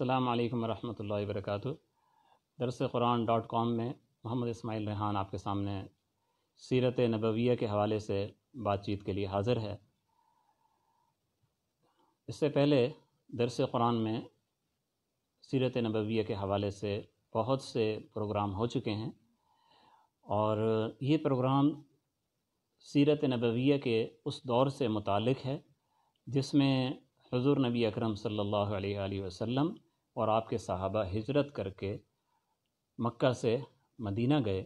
السلام علیکم ورحمۃ اللہ وبرکاتہ۔ درسقرآن.com میں محمد اسماعیل ریحان آپ کے سامنے سیرت نبویہ کے حوالے سے بات چیت کے لیے حاضر ہے۔ اس سے پہلے درس قرآن میں سیرت نبویہ کے حوالے سے بہت سے پروگرام ہو چکے ہیں، اور یہ پروگرام سیرت نبویہ کے اس دور سے متعلق ہے جس میں حضور نبی اکرم صلی اللہ علیہ وآلہ وسلم اور آپ کے صحابہ ہجرت کر کے مکہ سے مدینہ گئے،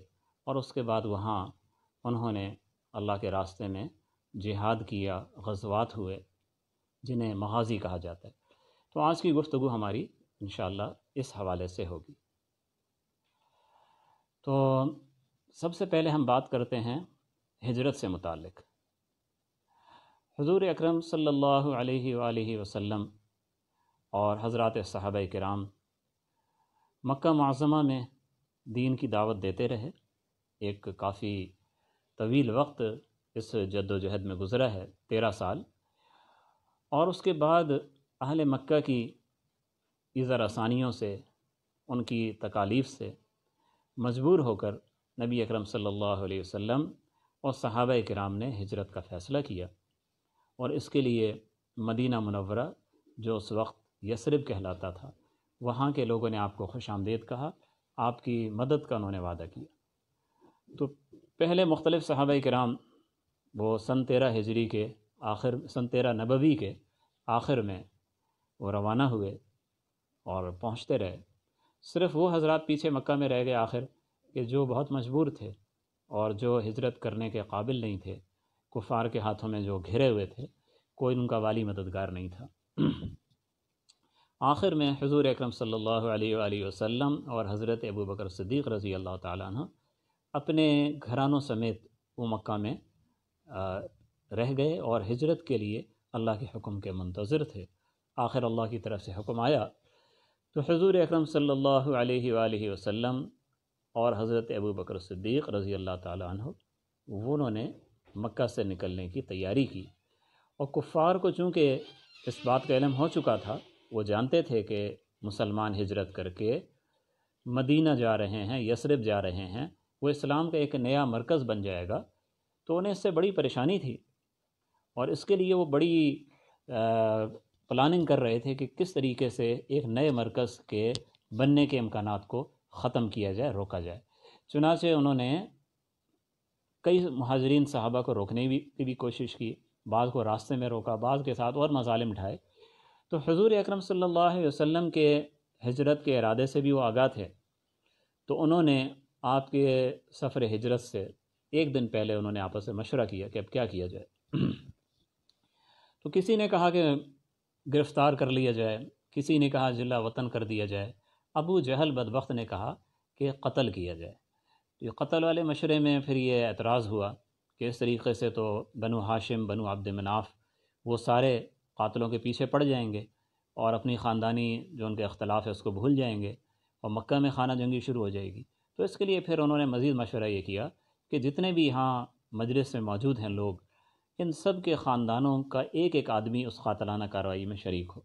اور اس کے بعد وہاں انہوں نے اللہ کے راستے میں جہاد کیا، غزوات ہوئے جنہیں مغازی کہا جاتا ہے۔ تو آج کی گفتگو ہماری انشاءاللہ اس حوالے سے ہوگی۔ تو سب سے پہلے ہم بات کرتے ہیں ہجرت سے متعلق۔ حضور اکرم صلی اللہ علیہ وآلہ وسلم اور حضرات صحابہ کرام مکہ معظمہ میں دین کی دعوت دیتے رہے۔ ایک کافی طویل وقت اس جد و جہد میں گزرا ہے، 13 سال، اور اس کے بعد اہل مکہ کی ایذا رسانیوں سے، ان کی تکالیف سے مجبور ہو کر نبی اکرم صلی اللہ علیہ وسلم اور صحابہ کرام نے ہجرت کا فیصلہ کیا، اور اس کے لیے مدینہ منورہ جو اس وقت یثرب کہلاتا تھا، وہاں کے لوگوں نے آپ کو خوش آمدید کہا، آپ کی مدد کا انہوں نے وعدہ کیا۔ تو پہلے مختلف صحابہ کرام وہ سن 13 ہجری کے آخر، سن 13 نبوی کے آخر میں وہ روانہ ہوئے اور پہنچتے رہے۔ صرف وہ حضرات پیچھے مکہ میں رہ گئے آخر کہ جو بہت مجبور تھے اور جو ہجرت کرنے کے قابل نہیں تھے، کفار کے ہاتھوں میں جو گھرے ہوئے تھے، کوئی ان کا والی مددگار نہیں تھا۔ آخر میں حضور اکرم صلی اللہ علیہ وآلہ وسلم اور حضرت ابو بکر صدیق رضی اللہ تعالیٰ عنہ اپنے گھرانوں سمیت وہ مکہ میں رہ گئے اور ہجرت کے لیے اللہ کے حکم کے منتظر تھے۔ آخر اللہ کی طرف سے حکم آیا تو حضور اکرم صلی اللہ علیہ وآلہ وسلم اور حضرت ابو بکر صدیق رضی اللہ تعالیٰ عنہ انہوں نے مکہ سے نکلنے کی تیاری کی، اور کفار کو چونکہ اس بات کا علم ہو چکا تھا، وہ جانتے تھے کہ مسلمان ہجرت کر کے مدینہ جا رہے ہیں، یثرب جا رہے ہیں، وہ اسلام کا ایک نیا مرکز بن جائے گا، تو انہیں اس سے بڑی پریشانی تھی، اور اس کے لیے وہ بڑی پلاننگ کر رہے تھے کہ کس طریقے سے ایک نئے مرکز کے بننے کے امکانات کو ختم کیا جائے، روکا جائے۔ چنانچہ انہوں نے کئی مہاجرین صحابہ کو روکنے کی بھی کوشش کی، بعض کو راستے میں روکا، بعض کے ساتھ اور مظالم اٹھائے۔ تو حضور اکرم صلی اللہ علیہ وسلم کے ہجرت کے ارادے سے بھی وہ آگاہ تھے، تو انہوں نے آپ کے سفر ہجرت سے ایک دن پہلے انہوں نے آپس میں مشورہ کیا کہ اب کیا کیا جائے۔ تو کسی نے کہا کہ گرفتار کر لیا جائے، کسی نے کہا جلا وطن کر دیا جائے، ابو جہل بدبخت نے کہا کہ قتل کیا جائے۔ یہ قتل والے مشورے میں پھر یہ اعتراض ہوا کہ اس طریقے سے تو بنو ہاشم، بنو عبد مناف، وہ سارے قاتلوں کے پیچھے پڑ جائیں گے اور اپنی خاندانی جو ان کے اختلاف ہے اس کو بھول جائیں گے، اور مکہ میں خانہ جنگی شروع ہو جائے گی۔ تو اس کے لیے پھر انہوں نے مزید مشورہ یہ کیا کہ جتنے بھی یہاں مجلس میں موجود ہیں لوگ، ان سب کے خاندانوں کا ایک ایک آدمی اس قاتلانہ کارروائی میں شریک ہو۔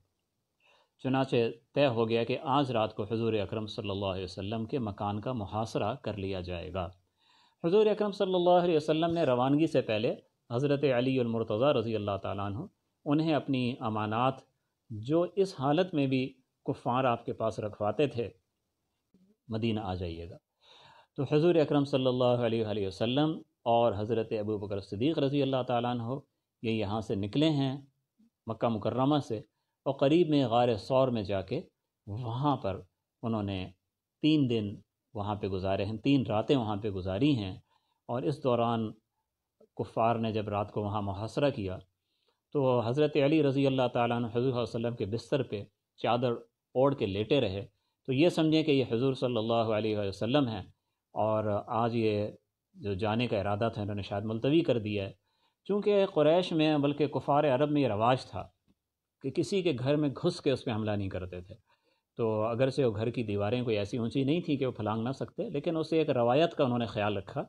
چنانچہ طے ہو گیا کہ آج رات کو حضور اکرم صلی اللہ علیہ وسلم کے مکان کا محاصرہ کر لیا جائے گا۔ حضور اکرم صلی اللہ علیہ وسلم نے روانگی سے پہلے حضرت علی المرتضیٰ رضی اللہ تعالیٰ عنہ انہیں اپنی امانات جو اس حالت میں بھی کفار آپ کے پاس رکھواتے تھے، مدینہ آ جائیے گا۔ تو حضور اکرم صلی اللہ علیہ وآلہ وسلم اور حضرت ابو بکر صدیق رضی اللہ تعالیٰ عنہ یہ یہاں سے نکلے ہیں مکہ مکرمہ سے، اور قریب میں غار ثور میں جا کے وہاں پر انہوں نے 3 دن وہاں پہ گزارے ہیں، 3 راتیں وہاں پہ گزاری ہیں۔ اور اس دوران کفار نے جب رات کو وہاں محاصرہ کیا تو حضرت علی رضی اللہ تعالیٰ عنہ حضور صلی اللہ علیہ وسلم کے بستر پہ چادر اوڑھ کے لیٹے رہے، تو یہ سمجھیں کہ یہ حضور صلی اللہ علیہ وآلہ وسلم ہیں، اور آج یہ جو جانے کا ارادہ تھا انہوں نے شاید ملتوی کر دیا ہے۔ چونکہ قریش میں بلکہ کفار عرب میں یہ رواج تھا کہ کسی کے گھر میں گھس کے اس پہ حملہ نہیں کرتے تھے، تو اگرچہ وہ گھر کی دیواریں کوئی ایسی اونچی نہیں تھیں کہ وہ پھلانگ نہ سکتے، لیکن اسے ایک روایت کا انہوں نے خیال رکھا،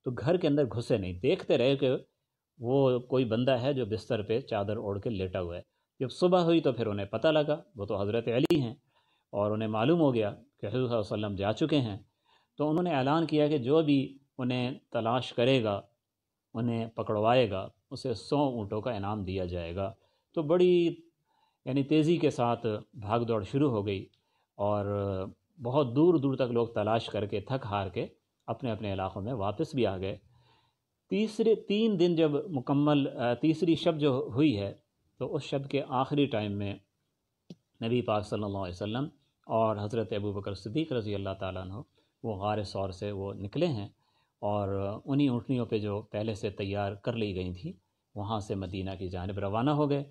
تو گھر کے اندر گھسے نہیں، دیکھتے رہے کہ وہ کوئی بندہ ہے جو بستر پہ چادر اوڑھ کے لیٹا ہوا ہے۔ جب صبح ہوئی تو پھر انہیں پتہ لگا وہ تو حضرت علی ہیں، اور انہیں معلوم ہو گیا کہ حضور صلی اللہ علیہ وسلم جا چکے ہیں، تو انہوں نے اعلان کیا کہ جو بھی انہیں تلاش کرے گا، انہیں پکڑوائے گا، اسے 100 اونٹوں کا انعام دیا جائے گا۔ تو بڑی یعنی تیزی کے ساتھ بھاگ دوڑ شروع ہو گئی، اور بہت دور دور تک لوگ تلاش کر کے تھک ہار کے اپنے اپنے علاقوں میں واپس بھی آ گئے۔ 3 دن جب مکمل، تیسری شب جو ہوئی ہے، تو اس شب کے آخری ٹائم میں نبی پاک صلی اللہ علیہ وسلم اور حضرت ابوبکر صدیق رضی اللہ تعالیٰ عنہ وہ غار ثور سے وہ نکلے ہیں، اور انہی اونٹنیوں پہ جو پہلے سے تیار کر لی گئی تھیں وہاں سے مدینہ کی جانب روانہ ہو گئے،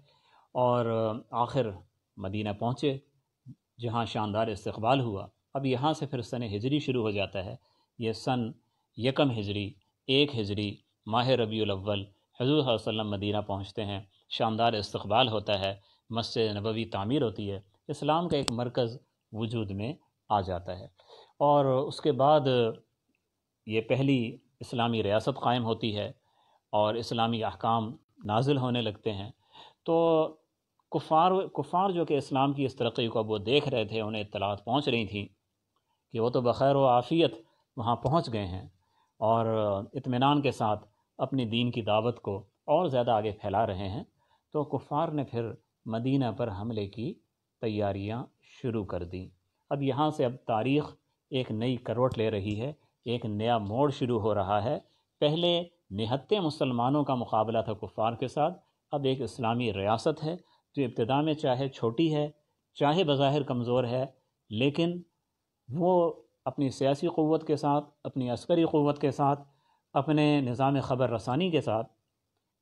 اور آخر مدینہ پہنچے جہاں شاندار استقبال ہوا۔ اب یہاں سے پھر سن ہجری شروع ہو جاتا ہے۔ یہ سن 1 ہجری، 1 ہجری، ماہ ربیع الاول حضور صلی اللہ علیہ وسلم مدینہ پہنچتے ہیں، شاندار استقبال ہوتا ہے، مسجد نبوی تعمیر ہوتی ہے، اسلام کا ایک مرکز وجود میں آ جاتا ہے، اور اس کے بعد یہ پہلی اسلامی ریاست قائم ہوتی ہے اور اسلامی احکام نازل ہونے لگتے ہیں۔ تو کفار جو کہ اسلام کی اس ترقی کو اب وہ دیکھ رہے تھے، انہیں اطلاعات پہنچ رہی تھیں کہ وہ تو بخیر و عافیت وہاں پہنچ گئے ہیں، اور اطمینان کے ساتھ اپنی دین کی دعوت کو اور زیادہ آگے پھیلا رہے ہیں، تو کفار نے پھر مدینہ پر حملے کی تیاریاں شروع کر دیں۔ اب یہاں سے اب تاریخ ایک نئی کروٹ لے رہی ہے، ایک نیا موڑ شروع ہو رہا ہے۔ پہلے نہتے مسلمانوں کا مقابلہ تھا کفار کے ساتھ، اب ایک اسلامی ریاست ہے جو ابتدا میں چاہے چھوٹی ہے، چاہے بظاہر کمزور ہے، لیکن وہ اپنی سیاسی قوت کے ساتھ، اپنی عسکری قوت کے ساتھ، اپنے نظام خبر رسانی کے ساتھ،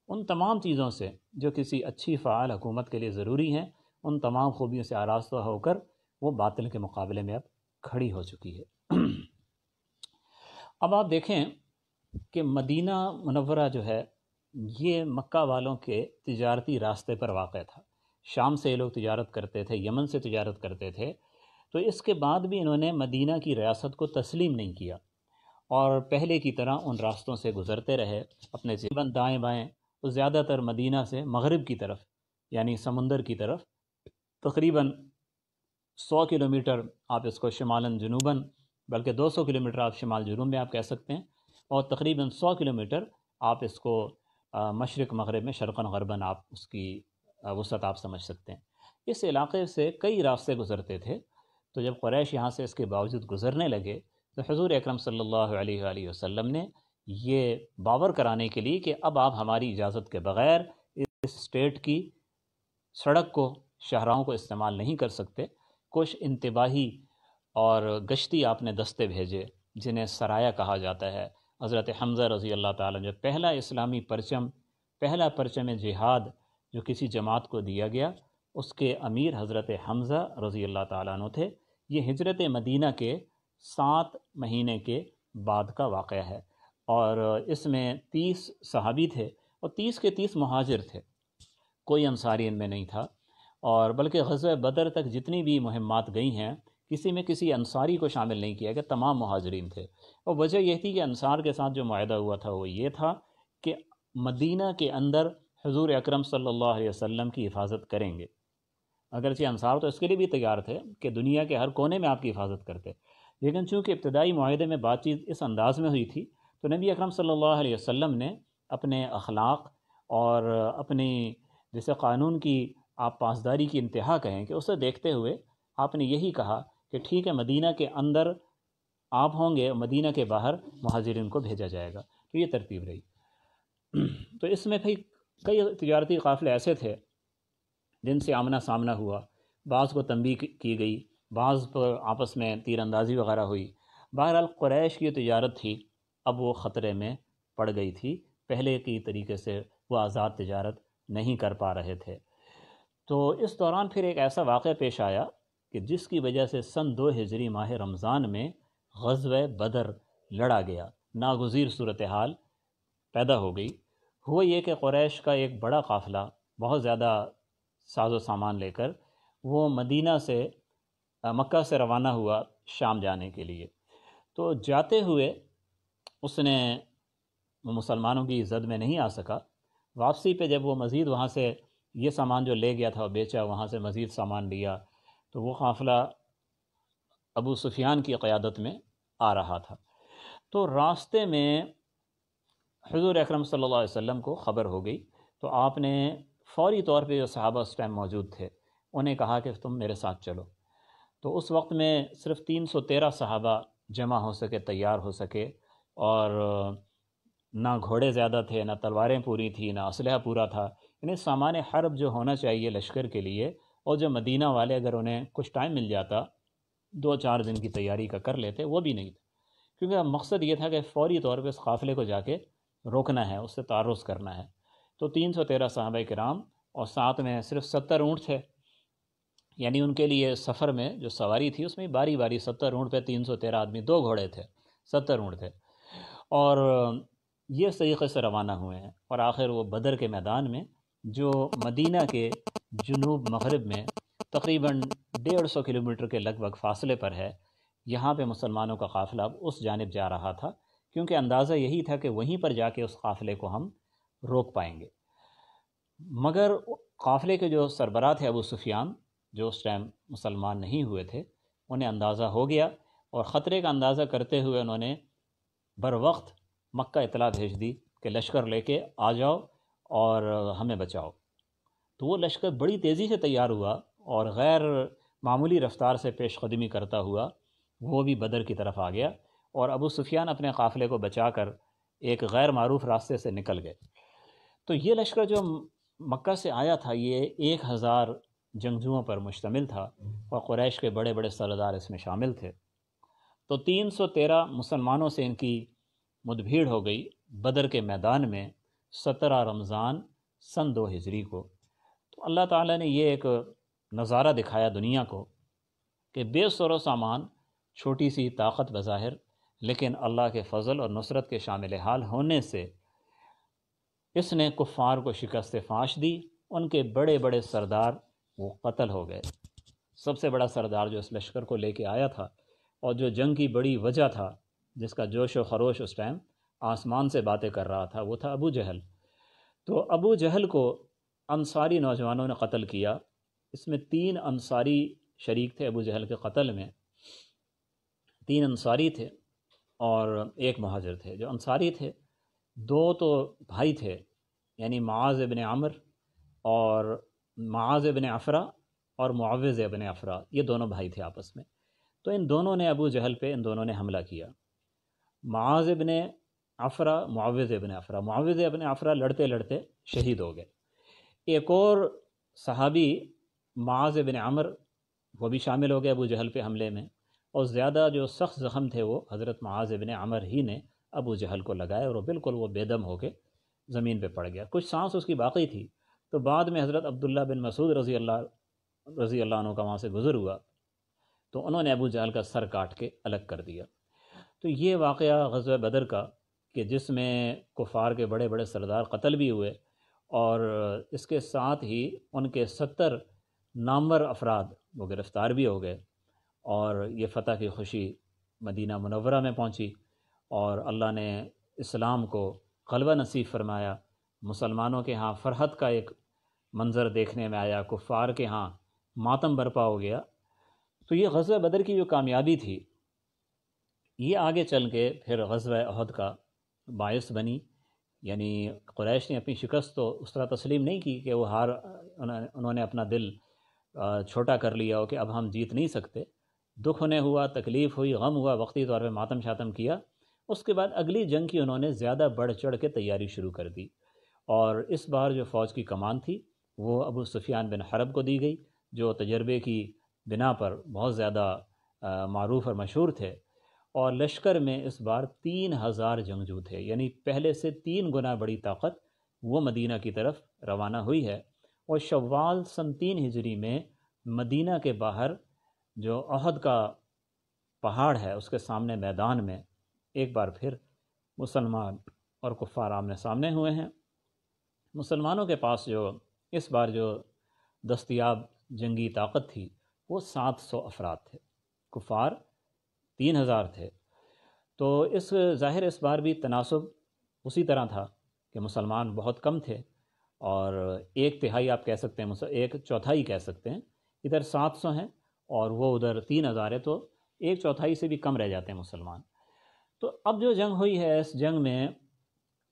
ان تمام چیزوں سے جو کسی اچھی فعال حکومت کے لیے ضروری ہیں، ان تمام خوبیوں سے آراستہ ہو کر وہ باطل کے مقابلے میں اب کھڑی ہو چکی ہے۔ اب آپ دیکھیں کہ مدینہ منورہ جو ہے یہ مکہ والوں کے تجارتی راستے پر واقع تھا۔ شام سے یہ لوگ تجارت کرتے تھے، یمن سے تجارت کرتے تھے، تو اس کے بعد بھی انہوں نے مدینہ کی ریاست کو تسلیم نہیں کیا، اور پہلے کی طرح ان راستوں سے گزرتے رہے اپنے زبان دائیں بائیں، اور زیادہ تر مدینہ سے مغرب کی طرف یعنی سمندر کی طرف تقریباً 100 کلومیٹر آپ اس کو شمالاً جنوباً، بلکہ 200 کلومیٹر آپ شمال جنوب میں آپ کہہ سکتے ہیں، اور تقریباً 100 کلومیٹر آپ اس کو مشرق مغرب میں شرقاً غرباً آپ اس کی وسعت آپ سمجھ سکتے ہیں۔ اس علاقے سے کئی راستے گزرتے تھے، تو جب قریش یہاں سے اس کے باوجود گزرنے لگے تو حضور اکرم صلی اللہ علیہ وآلہ وسلم نے یہ باور کرانے کے لیے کہ اب آپ ہماری اجازت کے بغیر اس اسٹیٹ کی سڑک کو، شاہراہوں کو استعمال نہیں کر سکتے، کچھ انتباہی اور گشتی آپ نے دستے بھیجے جنہیں سرایا کہا جاتا ہے۔ حضرت حمزہ رضی اللہ تعالیٰ جو پہلا اسلامی پرچم، پہلا پرچم جہاد جو کسی جماعت کو دیا گیا، اس کے امیر حضرت حمزہ رضی اللہ تعالیٰ عنہ تھے۔ یہ ہجرت مدینہ کے 7 مہینے کے بعد کا واقعہ ہے، اور اس میں 30 صحابی تھے اور 30 کے 30 مہاجر تھے، کوئی انصاری ان میں نہیں تھا، اور بلکہ غزوہ بدر تک جتنی بھی مہمات گئی ہیں کسی میں کسی انصاری کو شامل نہیں کیا گیا، تمام مہاجرین تھے۔ اور وجہ یہ تھی کہ انصار کے ساتھ جو معاہدہ ہوا تھا وہ یہ تھا کہ مدینہ کے اندر حضور اکرم صلی اللہ علیہ وسلم کی حفاظت کریں گے، اگرچہ انصار تو اس کے لیے بھی تیار تھے کہ دنیا کے ہر کونے میں آپ کی حفاظت کرتے، لیکن چونکہ ابتدائی معاہدے میں بات چیت اس انداز میں ہوئی تھی، تو نبی اکرم صلی اللہ علیہ وسلم نے اپنے اخلاق اور اپنی جیسے قانون کی آپ پاسداری کی انتہا کہیں کہ اسے دیکھتے ہوئے آپ نے یہی کہا کہ ٹھیک ہے مدینہ کے اندر آپ ہوں گے، مدینہ کے باہر مہاجرین کو بھیجا جائے گا، تو یہ ترتیب رہی۔ تو اس میں پھر کئی تجارتی قافلے ایسے تھے جن سے آمنا سامنا ہوا، بعض کو تنبیہ کی گئی، بعض پر آپس میں تیر اندازی وغیرہ ہوئی۔ بہرحال قریش کی تجارت تھی اب وہ خطرے میں پڑ گئی تھی، پہلے کی طریقے سے وہ آزاد تجارت نہیں کر پا رہے تھے۔ تو اس دوران پھر ایک ایسا واقعہ پیش آیا کہ جس کی وجہ سے سن 2 ہجری ماہ رمضان میں غزوہ بدر لڑا گیا، ناگزیر صورتحال پیدا ہو گئی۔ ہوا یہ کہ قریش کا ایک بڑا قافلہ بہت زیادہ ساز و سامان لے کر وہ مدینہ سے مکہ سے روانہ ہوا شام جانے کے لیے، تو جاتے ہوئے اس نے مسلمانوں کی زد میں نہیں آ سکا۔ واپسی پہ جب وہ مزید وہاں سے یہ سامان جو لے گیا تھا وہ بیچا، وہاں سے مزید سامان لیا، تو وہ قافلہ ابو سفیان کی قیادت میں آ رہا تھا۔ تو راستے میں حضور اکرم صلی اللہ علیہ وسلم کو خبر ہو گئی، تو آپ نے فوری طور پہ جو صحابہ اس ٹائم موجود تھے انہیں کہا کہ تم میرے ساتھ چلو۔ تو اس وقت میں صرف 313 صحابہ جمع ہو سکے، تیار ہو سکے، اور نہ گھوڑے زیادہ تھے، نہ تلواریں پوری تھیں، نہ اسلحہ پورا تھا، یعنی سامان حرب جو ہونا چاہیے لشکر کے لیے، اور جو مدینہ والے اگر انہیں کچھ ٹائم مل جاتا 2-4 دن کی تیاری کا کر لیتے، وہ بھی نہیں تھا، کیونکہ مقصد یہ تھا کہ فوری طور پہ اس قافلے کو جا کے روکنا ہے، اس سے تعرض کرنا ہے۔ تو 313 صحابہ کرام اور ساتھ میں صرف 70 اونٹ تھے، یعنی ان کے لیے سفر میں جو سواری تھی اس میں باری باری 70 اونٹ پہ 313 آدمی، 2 گھوڑے تھے، 70 اونٹ تھے، اور یہ اس طریقے سے روانہ ہوئے ہیں۔ اور آخر وہ بدر کے میدان میں، جو مدینہ کے جنوب مغرب میں تقریباً 150 کلومیٹر کے لگ بھگ فاصلے پر ہے، یہاں پہ مسلمانوں کا قافلہ اب اس جانب جا رہا تھا، کیونکہ اندازہ یہی تھا کہ وہیں پر جا کے اس قافلے کو ہم روک پائیں گے۔ مگر قافلے کے جو سربراہ تھے ابو سفیان، جو اس ٹائم مسلمان نہیں ہوئے تھے، انہیں اندازہ ہو گیا، اور خطرے کا اندازہ کرتے ہوئے انہوں نے بروقت مکہ اطلاع بھیج دی کہ لشکر لے کے آ جاؤ اور ہمیں بچاؤ۔ تو وہ لشکر بڑی تیزی سے تیار ہوا اور غیر معمولی رفتار سے پیش قدمی کرتا ہوا وہ بھی بدر کی طرف آ گیا، اور ابو سفیان اپنے قافلے کو بچا کر ایک غیر معروف راستے سے نکل گئے۔ تو یہ لشکر جو مکہ سے آیا تھا یہ 1000 جنگجوؤں پر مشتمل تھا، اور قریش کے بڑے بڑے سردار اس میں شامل تھے۔ تو 313 مسلمانوں سے ان کی مدبھیڑ ہو گئی بدر کے میدان میں 17 رمضان سن 2 ہجری کو۔ تو اللہ تعالیٰ نے یہ ایک نظارہ دکھایا دنیا کو کہ بے سر و سامان، چھوٹی سی طاقت بظاہر، لیکن اللہ کے فضل اور نصرت کے شامل حال ہونے سے اس نے کفار کو شکست فاش دی۔ ان کے بڑے بڑے سردار وہ قتل ہو گئے۔ سب سے بڑا سردار جو اس لشکر کو لے کے آیا تھا اور جو جنگ کی بڑی وجہ تھا، جس کا جوش و خروش اس ٹائم آسمان سے باتیں کر رہا تھا، وہ تھا ابو جہل۔ تو ابو جہل کو انصاری نوجوانوں نے قتل کیا۔ اس میں 3 انصاری شریک تھے ابو جہل کے قتل میں، 3 انصاری تھے اور 1 مہاجر تھے۔ جو انصاری تھے 2 تو بھائی تھے، یعنی معاذ ابن عمر اور معاذ ابن عفرہ اور معوذ ابن عفرہ، یہ دونوں بھائی تھے آپس میں۔ تو ان دونوں نے ابو جہل پہ ان دونوں نے حملہ کیا۔ معاذ ابن عفرہ، معوذ ابن عفرہ، معوذ ابن عفرہ لڑتے لڑتے شہید ہو گئے۔ ایک اور صحابی معاذ ابن عمر، وہ بھی شامل ہو گئے ابو جہل پہ حملے میں، اور زیادہ جو سخت زخم تھے وہ حضرت معاذ ابن عمر ہی نے ابو جہل کو لگائے، اور وہ بالکل وہ بے دم ہو کے زمین پہ پڑ گیا۔ کچھ سانس اس کی باقی تھی، تو بعد میں حضرت عبداللہ بن مسعود رضی اللہ عنہ کا وہاں سے گزر ہوا، تو انہوں نے ابو جہل کا سر کاٹ کے الگ کر دیا۔ تو یہ واقعہ غزوہ بدر کا، کہ جس میں کفار کے بڑے بڑے سردار قتل بھی ہوئے، اور اس کے ساتھ ہی ان کے 70 نامور افراد وہ گرفتار بھی ہو گئے، اور یہ فتح کی خوشی مدینہ منورہ میں پہنچی، اور اللہ نے اسلام کو غلبہ نصیب فرمایا۔ مسلمانوں کے ہاں فرحت کا ایک منظر دیکھنے میں آیا، کفار کے ہاں ماتم برپا ہو گیا۔ تو یہ غزوہ بدر کی جو کامیابی تھی، یہ آگے چل کے پھر غزوہ احد کا باعث بنی۔ یعنی قریش نے اپنی شکست تو اس طرح تسلیم نہیں کی کہ وہ انہوں نے اپنا دل چھوٹا کر لیا ہو کہ اب ہم جیت نہیں سکتے۔ دکھ انہیں ہوا، تکلیف ہوئی، غم ہوا، وقتی طور پہ ماتم شاتم کیا۔ اس کے بعد اگلی جنگ کی انہوں نے زیادہ بڑھ چڑھ کے تیاری شروع کر دی، اور اس بار جو فوج کی کمان تھی وہ ابو سفیان بن حرب کو دی گئی، جو تجربے کی بنا پر بہت زیادہ معروف اور مشہور تھے۔ اور لشکر میں اس بار 3000 جنگجو تھے، یعنی پہلے سے 3 گنا بڑی طاقت وہ مدینہ کی طرف روانہ ہوئی ہے۔ اور شوال سن 3 ہجری میں مدینہ کے باہر جو احد کا پہاڑ ہے اس کے سامنے میدان میں ایک بار پھر مسلمان اور کفار آمنے سامنے ہوئے ہیں۔ مسلمانوں کے پاس جو اس بار جو دستیاب جنگی طاقت تھی وہ 700 افراد تھے، کفار 3000 تھے۔ تو ظاہر اس بار بھی تناسب اسی طرح تھا کہ مسلمان بہت کم تھے، اور 1/3 آپ کہہ سکتے ہیں، 1/4 کہہ سکتے ہیں، ادھر 700 ہیں اور وہ ادھر 3000 ہے، تو ایک چوتھائی سے بھی کم رہ جاتے ہیں مسلمان۔ تو اب جو جنگ ہوئی ہے، اس جنگ میں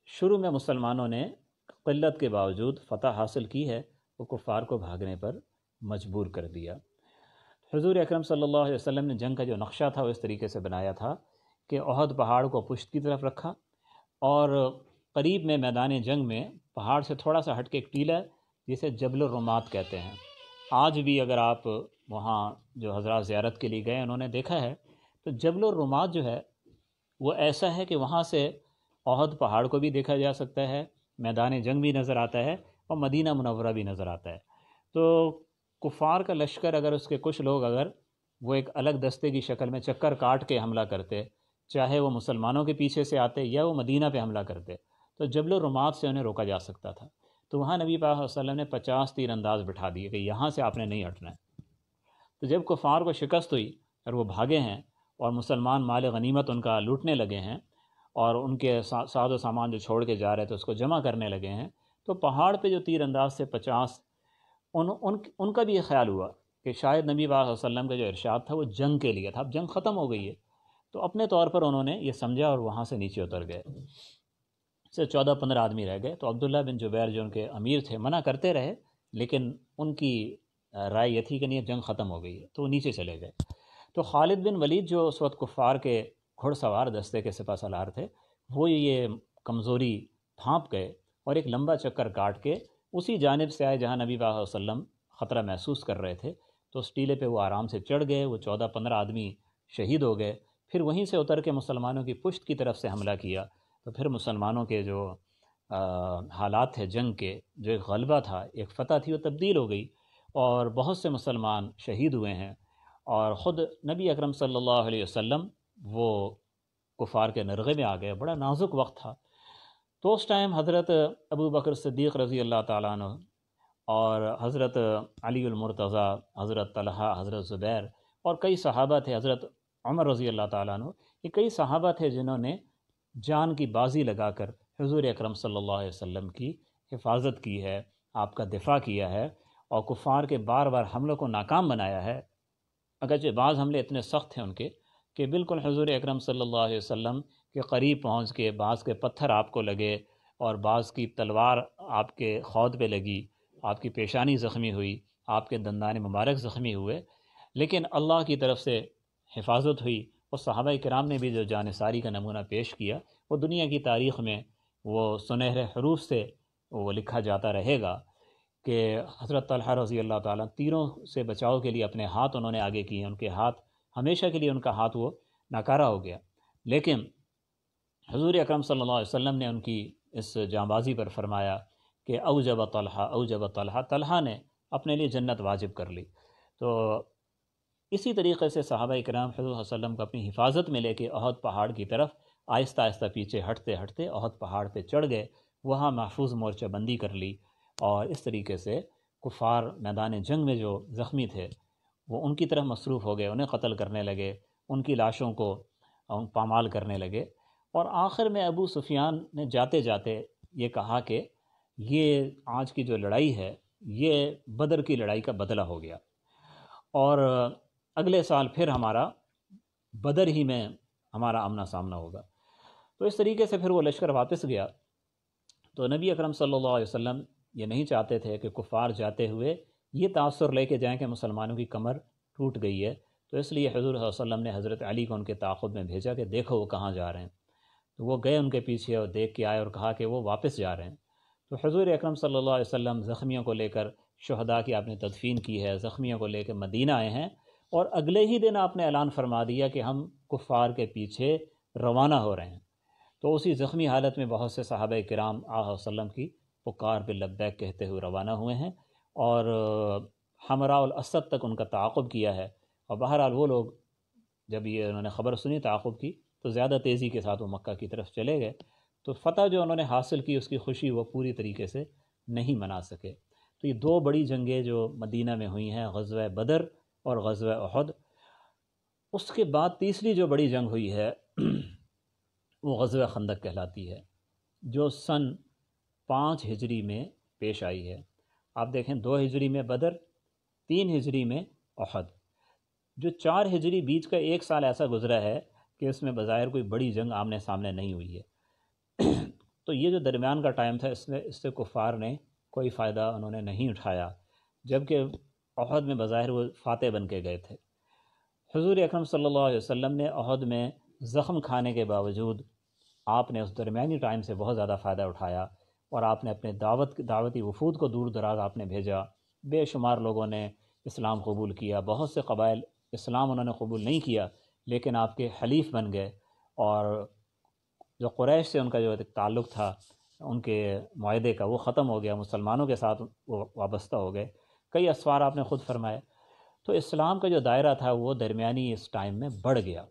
شروع میں مسلمانوں نے قلت کے باوجود فتح حاصل کی ہے، وہ کفار کو بھاگنے پر مجبور کر دیا۔ حضور اکرم صلی اللہ علیہ وسلم نے جنگ کا جو نقشہ تھا وہ اس طریقے سے بنایا تھا کہ احد پہاڑ کو پشت کی طرف رکھا، اور قریب میں میدان جنگ میں پہاڑ سے تھوڑا سا ہٹ کے ایک ٹیلا جسے جبل الرمات کہتے ہیں۔ آج بھی اگر آپ وہاں جو حضرات زیارت کے لیے گئے انہوں نے دیکھا ہے، تو جبل الرمات جو ہے وہ ایسا ہے کہ وہاں سے احد پہاڑ کو بھی دیکھا جا سکتا ہے، میدان جنگ بھی نظر آتا ہے، اور مدینہ منورہ بھی نظر آتا ہے۔ تو کفار کا لشکر اگر اس کے کچھ لوگ اگر وہ ایک الگ دستے کی شکل میں چکر کاٹ کے حملہ کرتے، چاہے وہ مسلمانوں کے پیچھے سے آتے یا وہ مدینہ پہ حملہ کرتے، تو جبل الرمات سے انہیں روکا جا سکتا تھا۔ تو وہاں نبی پاک صلی اللہ علیہ وسلم نے 50 تیر انداز بٹھا دیے کہ یہاں سے آپ نے نہیں ہٹنا ہے۔ تو جب کفار کو شکست ہوئی اور وہ بھاگے ہیں اور مسلمان مال غنیمت ان کا لوٹنے لگے ہیں، اور ان کے ساز و سامان جو چھوڑ کے جا رہے تھے اس کو جمع کرنے لگے ہیں، تو پہاڑ پہ جو تیر انداز سے 50 ان کا بھی یہ خیال ہوا کہ شاید نبی پاک صلی اللہ علیہ وسلم کا جو ارشاد تھا وہ جنگ کے لیے تھا، اب جنگ ختم ہو گئی ہے، تو اپنے طور پر انہوں نے یہ سمجھا اور وہاں سے نیچے اتر گئے۔ سے 14-15 آدمی رہ گئے، تو عبداللہ بن جبیر جو ان کے امیر تھے منع کرتے رہے، لیکن ان کی رائے یہ تھی کہ نہیں جنگ ختم ہو گئی ہے، تو وہ نیچے چلے گئے۔ تو خالد بن ولید جو اس وقت کفار کے گھڑ سوار دستے کے سپہ سالار تھے، وہ یہ کمزوری بھانپ گئے اور ایک لمبا چکر کاٹ کے اسی جانب سے آئے جہاں نبی صلی اللہ علیہ وسلم خطرہ محسوس کر رہے تھے، تو اس ٹیلے پہ وہ آرام سے چڑھ گئے، وہ 14-15 آدمی شہید ہو گئے۔ پھر وہیں سے اتر کے مسلمانوں کی پشت کی طرف سے حملہ کیا، تو پھر مسلمانوں کے جو حالات تھے جنگ کے، جو ایک غلبہ تھا، ایک فتح تھی، وہ تبدیل ہو گئی، اور بہت سے مسلمان شہید ہوئے ہیں، اور خود نبی اکرم صلی اللہ علیہ وسلم وہ کفار کے نرغے میں آ گئے۔ بڑا نازک وقت تھا۔ تو اس ٹائم حضرت ابو بکر صدیق رضی اللہ تعالیٰ عنہ اور حضرت علی المرتضیٰ، حضرت طلحہ، حضرت زبیر اور کئی صحابہ تھے، حضرت عمر رضی اللہ تعالیٰ عنہ، یہ کئی صحابہ تھے جنہوں نے جان کی بازی لگا کر حضور اکرم صلی اللہ علیہ وسلم کی حفاظت کی ہے، آپ کا دفاع کیا ہے، اور کفار کے بار بار حملوں کو ناکام بنایا ہے۔ اگرچہ بعض حملے اتنے سخت تھے ان کے کہ بالکل حضور اکرم صلی اللہ علیہ وسلم کے قریب پہنچ کے بعض کے پتھر آپ کو لگے، اور بعض کی تلوار آپ کے خود پہ لگی، آپ کی پیشانی زخمی ہوئی، آپ کے دندان مبارک زخمی ہوئے، لیکن اللہ کی طرف سے حفاظت ہوئی، اور صحابہ کرام نے بھی جو جانثاری کا نمونہ پیش کیا، وہ دنیا کی تاریخ میں وہ سنہرے حروف سے وہ لکھا جاتا رہے گا کہ حضرت طلحہ رضی اللہ تعالیٰ تیروں سے بچاؤ کے لیے اپنے ہاتھ انہوں نے آگے کیے، ان کے ہاتھ ہمیشہ کے لیے ان کا ہاتھ وہ ناکارہ ہو گیا، لیکن حضور اکرم صلی اللہ علیہ وسلم نے ان کی اس جانبازی پر فرمایا کہ اوجب طلحہ، اوجب طلحہ، طلحہ نے اپنے لیے جنت واجب کر لی۔ تو اسی طریقے سے صحابہ کرام حضور صلی اللہ علیہ وسلم کو اپنی حفاظت میں لے کے احد پہاڑ کی طرف آہستہ آہستہ پیچھے ہٹتے ہٹتے احد پہاڑ پہ چڑھ گئے، وہاں محفوظ مورچہ بندی کر لی، اور اس طریقے سے کفار میدان جنگ میں جو زخمی تھے وہ ان کی طرف مصروف ہو گئے، انہیں قتل کرنے لگے، ان کی لاشوں کو پامال کرنے لگے، اور آخر میں ابو سفیان نے جاتے جاتے یہ کہا کہ یہ آج کی جو لڑائی ہے یہ بدر کی لڑائی کا بدلہ ہو گیا، اور اگلے سال پھر ہمارا بدر ہی میں ہمارا آمنا سامنا ہوگا۔ تو اس طریقے سے پھر وہ لشکر واپس گیا۔ تو نبی اکرم صلی اللہ علیہ وسلم یہ نہیں چاہتے تھے کہ کفار جاتے ہوئے یہ تاثر لے کے جائیں کہ مسلمانوں کی کمر ٹوٹ گئی ہے، تو اس لیے حضور صلی اللہ علیہ وسلم نے حضرت علی کو ان کے تعاقب میں بھیجا کہ دیکھو وہ کہاں جا رہے ہیں۔ تو وہ گئے ان کے پیچھے اور دیکھ کے آئے اور کہا کہ وہ واپس جا رہے ہیں۔ تو حضور اکرم صلی اللہ علیہ وسلم زخمیوں کو لے کر، شہداء کی آپ نے تدفین کی ہے، زخمیوں کو لے کے مدینہ آئے ہیں، اور اگلے ہی دن آپ نے اعلان فرما دیا کہ ہم کفار کے پیچھے روانہ ہو رہے ہیں۔ تو اسی زخمی حالت میں بہت سے صحابہ کرام آقا صلی اللہ علیہ وسلم کی پکار پہ لبیک کہتے ہوئے روانہ ہوئے ہیں، اور حمراء الاسد تک ان کا تعاقب کیا ہے۔ اور بہرحال وہ لوگ جب یہ انہوں نے خبر سنی تعاقب کی تو زیادہ تیزی کے ساتھ وہ مکہ کی طرف چلے گئے، تو فتح جو انہوں نے حاصل کی اس کی خوشی وہ پوری طریقے سے نہیں منا سکے۔ تو یہ دو بڑی جنگیں جو مدینہ میں ہوئی ہیں، غزوہ بدر اور غزوہ احد۔ اس کے بعد تیسری جو بڑی جنگ ہوئی ہے وہ غزوہ خندق کہلاتی ہے، جو سن 5 ہجری میں پیش آئی ہے۔ آپ دیکھیں 2 ہجری میں بدر، 3 ہجری میں احد۔ جو 4 ہجری بیچ کا 1 سال ایسا گزرا ہے کہ اس میں بظاہر کوئی بڑی جنگ آمنے سامنے نہیں ہوئی ہے۔ تو یہ جو درمیان کا ٹائم تھا، اس سے کفار نے کوئی فائدہ انہوں نے نہیں اٹھایا، جبکہ احد میں بظاہر وہ فاتح بن کے گئے تھے۔ حضور اکرم صلی اللہ علیہ وسلم نے احد میں زخم کھانے کے باوجود آپ نے اس درمیانی ٹائم سے بہت زیادہ فائدہ اٹھایا، اور آپ نے اپنے دعوتی وفود کو دور دراز آپ نے بھیجا۔ بے شمار لوگوں نے اسلام قبول کیا، بہت سے قبائل اسلام انہوں نے قبول نہیں کیا لیکن آپ کے حلیف بن گئے، اور جو قریش سے ان کا جو تعلق تھا ان کے معاہدے کا، وہ ختم ہو گیا، مسلمانوں کے ساتھ وہ وابستہ ہو گئے۔ کئی اسفار آپ نے خود فرمائے۔ تو اسلام کا جو دائرہ تھا وہ درمیانی اس ٹائم میں بڑھ گیا۔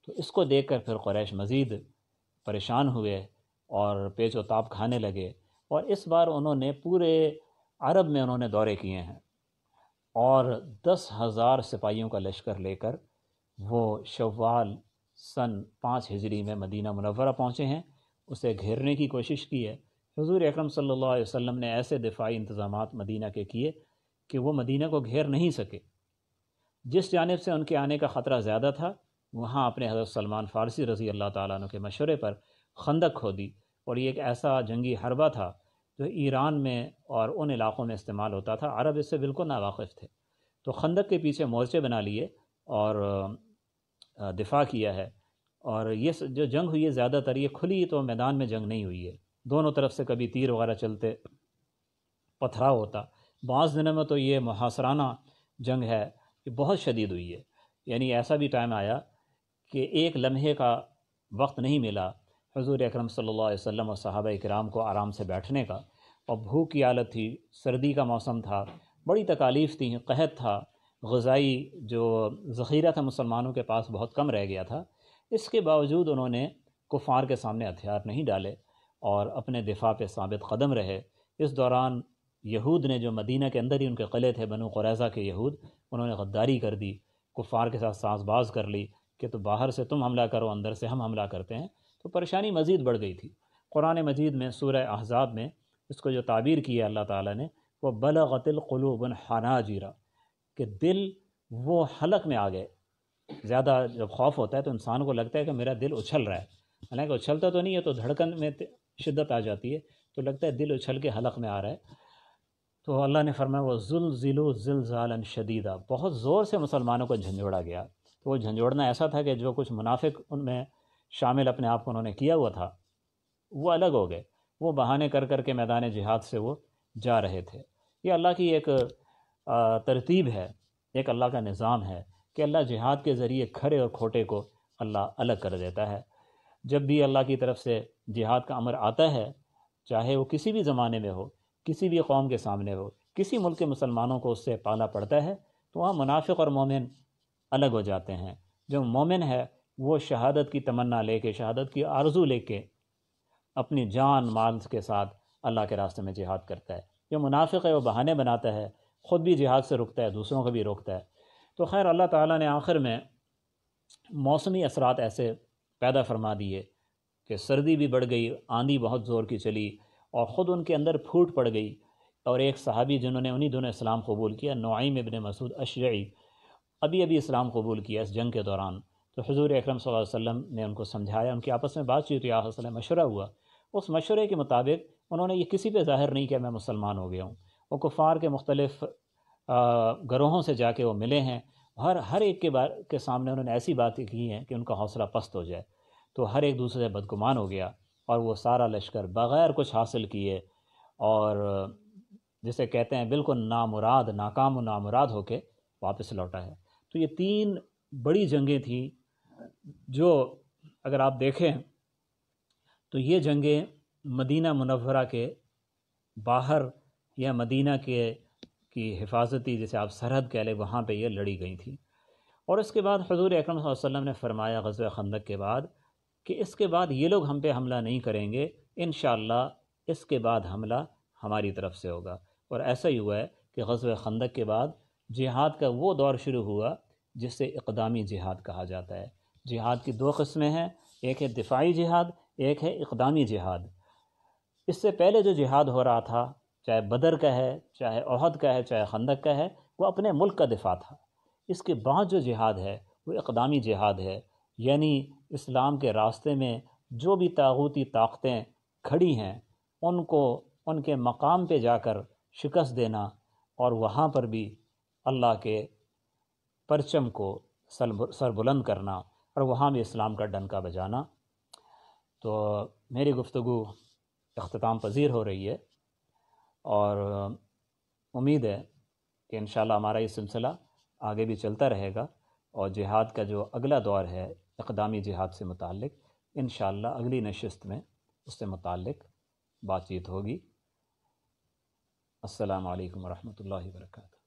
تو اس کو دیکھ کر پھر قریش مزید پریشان ہوئے اور پیچ و تاب کھانے لگے، اور اس بار انہوں نے پورے عرب میں انہوں نے دورے کیے ہیں، اور 10,000 سپاہیوں کا لشکر لے کر وہ شوال سن 5 ہجری میں مدینہ منورہ پہنچے ہیں۔ اسے گھیرنے کی کوشش کی ہے۔ حضور اکرم صلی اللہ علیہ وسلم نے ایسے دفاعی انتظامات مدینہ کے کیے کہ وہ مدینہ کو گھیر نہیں سکے۔ جس جانب سے ان کے آنے کا خطرہ زیادہ تھا، وہاں اپنے حضرت سلمان فارسی رضی اللہ تعالیٰ عنہ کے مشورے پر خندق کھودی، اور یہ ایک ایسا جنگی حربہ تھا جو ایران میں اور ان علاقوں میں استعمال ہوتا تھا۔ عرب اس سے بالکل ناواقف تھے۔ تو خندق کے پیچھے مورچے بنا لیے اور دفاع کیا ہے۔ اور یہ جو جنگ ہوئی ہے زیادہ تر یہ کھلی تو میدان میں جنگ نہیں ہوئی ہے، دونوں طرف سے کبھی تیر وغیرہ چلتے، پتھراؤ ہوتا۔ بعض دنوں میں تو یہ محاصرانہ جنگ ہے، یہ بہت شدید ہوئی ہے۔ یعنی ایسا بھی ٹائم آیا کہ ایک لمحے کا وقت نہیں ملا حضور اکرم صلی اللہ علیہ وسلم اور صحابہ کرام کو آرام سے بیٹھنے کا، اور بھوک کی حالت تھی، سردی کا موسم تھا، بڑی تکالیف تھیں، قحط تھا، غذائی جو ذخیرہ تھا مسلمانوں کے پاس بہت کم رہ گیا تھا۔ اس کے باوجود انہوں نے کفار کے سامنے ہتھیار نہیں ڈالے اور اپنے دفاع پہ ثابت قدم رہے۔ اس دوران یہود نے، جو مدینہ کے اندر ہی ان کے قلعے تھے، بنو قریظہ کے یہود، انہوں نے غداری کر دی، کفار کے ساتھ ساز باز کر لی کہ تو باہر سے تم حملہ کرو، اندر سے ہم حملہ کرتے ہیں۔ تو پریشانی مزید بڑھ گئی تھی۔ قرآن مجید میں سورہ احزاب میں اس کو جو تعبیر کی ہے اللہ تعالیٰ نے، وہ بلغت القلوب الحناجر، کہ دل وہ حلق میں آ گئے۔ زیادہ جب خوف ہوتا ہے تو انسان کو لگتا ہے کہ میرا دل اچھل رہا ہے، حالانکہ اچھلتا تو نہیں ہے، تو دھڑکن میں شدت آ جاتی ہے تو لگتا ہے دل اچھل کے حلق میں آ رہا ہے۔ تو اللہ نے فرمایا وہ زلزلوا زلزالا شدیدا، بہت زور سے مسلمانوں کو جھنجھوڑا گیا۔ تو وہ جھنجھوڑنا ایسا تھا کہ جو کچھ منافق ان میں شامل اپنے آپ کو انہوں نے کیا ہوا تھا وہ الگ ہو گئے، وہ بہانے کر کر کے میدان جہاد سے وہ جا رہے تھے۔ یہ اللہ کی ایک ترتیب ہے، ایک اللہ کا نظام ہے کہ اللہ جہاد کے ذریعے کھرے اور کھوٹے کو اللہ الگ کر دیتا ہے۔ جب بھی اللہ کی طرف سے جہاد کا امر آتا ہے، چاہے وہ کسی بھی زمانے میں ہو، کسی بھی قوم کے سامنے ہو، کسی ملک کے مسلمانوں کو اس سے پالا پڑتا ہے، تو وہاں منافق اور مومن الگ ہو جاتے ہیں۔ جو مومن ہے وہ شہادت کی تمنا لے کے، شہادت کی آرزو لے کے اپنی جان مال کے ساتھ اللہ کے راستے میں جہاد کرتا ہے۔ جو منافق ہے وہ بہانے بناتا ہے، خود بھی جہاد سے رکتا ہے، دوسروں کو بھی روکتا ہے۔ تو خیر اللہ تعالیٰ نے آخر میں موسمی اثرات ایسے پیدا فرما دیے کہ سردی بھی بڑھ گئی، آندھی بہت زور کی چلی، اور خود ان کے اندر پھوٹ پڑ گئی۔ اور ایک صحابی جنہوں نے انہی دونوں اسلام قبول کیا، نعیم ابن مسعود اشجعی، ابھی اسلام قبول کیا اس جنگ کے دوران۔ تو حضور اکرم صلی اللہ علیہ وسلم نے ان کو سمجھایا، ان کی آپس میں بات چیت ہوئی، آپس میں مشورہ ہوا۔ اس مشورے کے مطابق انہوں نے یہ کسی پہ ظاہر نہیں کیا میں مسلمان ہو گیا ہوں۔ وہ کفار کے مختلف گروہوں سے جا کے وہ ملے ہیں، ہر ایک کے سامنے انہوں نے ایسی باتیں کی ہیں کہ ان کا حوصلہ پست ہو جائے۔ تو ہر ایک دوسرے سے بدگمان ہو گیا، اور وہ سارا لشکر بغیر کچھ حاصل کیے، اور جسے کہتے ہیں بالکل نامراد، ناکام و نامراد ہو کے واپس لوٹا ہے۔ تو یہ 3 بڑی جنگیں تھیں جو اگر آپ دیکھیں تو یہ جنگیں مدینہ منورہ کے باہر یا مدینہ کی حفاظتی، جیسے آپ سرحد کہہ لیں، وہاں پہ یہ لڑی گئی تھیں۔ اور اس کے بعد حضور اکرم صلی اللہ علیہ وسلم نے فرمایا غزوہ خندق کے بعد کہ اس کے بعد یہ لوگ ہم پہ حملہ نہیں کریں گے، انشاءاللہ اس کے بعد حملہ ہماری طرف سے ہوگا۔ اور ایسا ہی ہوا ہے کہ غزوہ خندق کے بعد جہاد کا وہ دور شروع ہوا جس سے اقدامی جہاد کہا جاتا ہے۔ جہاد کی 2 قسمیں ہیں، ایک ہے دفاعی جہاد، ایک ہے اقدامی جہاد۔ اس سے پہلے جو جہاد ہو رہا تھا، چاہے بدر کا ہے، چاہے احد کا ہے، چاہے خندق کا ہے، وہ اپنے ملک کا دفاع تھا۔ اس کے بعد جو جہاد ہے وہ اقدامی جہاد ہے، یعنی اسلام کے راستے میں جو بھی طاغوتی طاقتیں کھڑی ہیں ان کو ان کے مقام پہ جا کر شکست دینا، اور وہاں پر بھی اللہ کے پرچم کو سر بلند کرنا، اور وہاں بھی اسلام کا ڈنکا بجانا۔ تو میری گفتگو اختتام پذیر ہو رہی ہے، اور امید ہے کہ انشاءاللہ ہمارا یہ سلسلہ آگے بھی چلتا رہے گا، اور جہاد کا جو اگلا دور ہے اقدامی جہاد سے متعلق، انشاءاللہ اگلی نشست میں اس سے متعلق بات چیت ہوگی۔ السلام علیکم ورحمۃ اللہ وبرکاتہ۔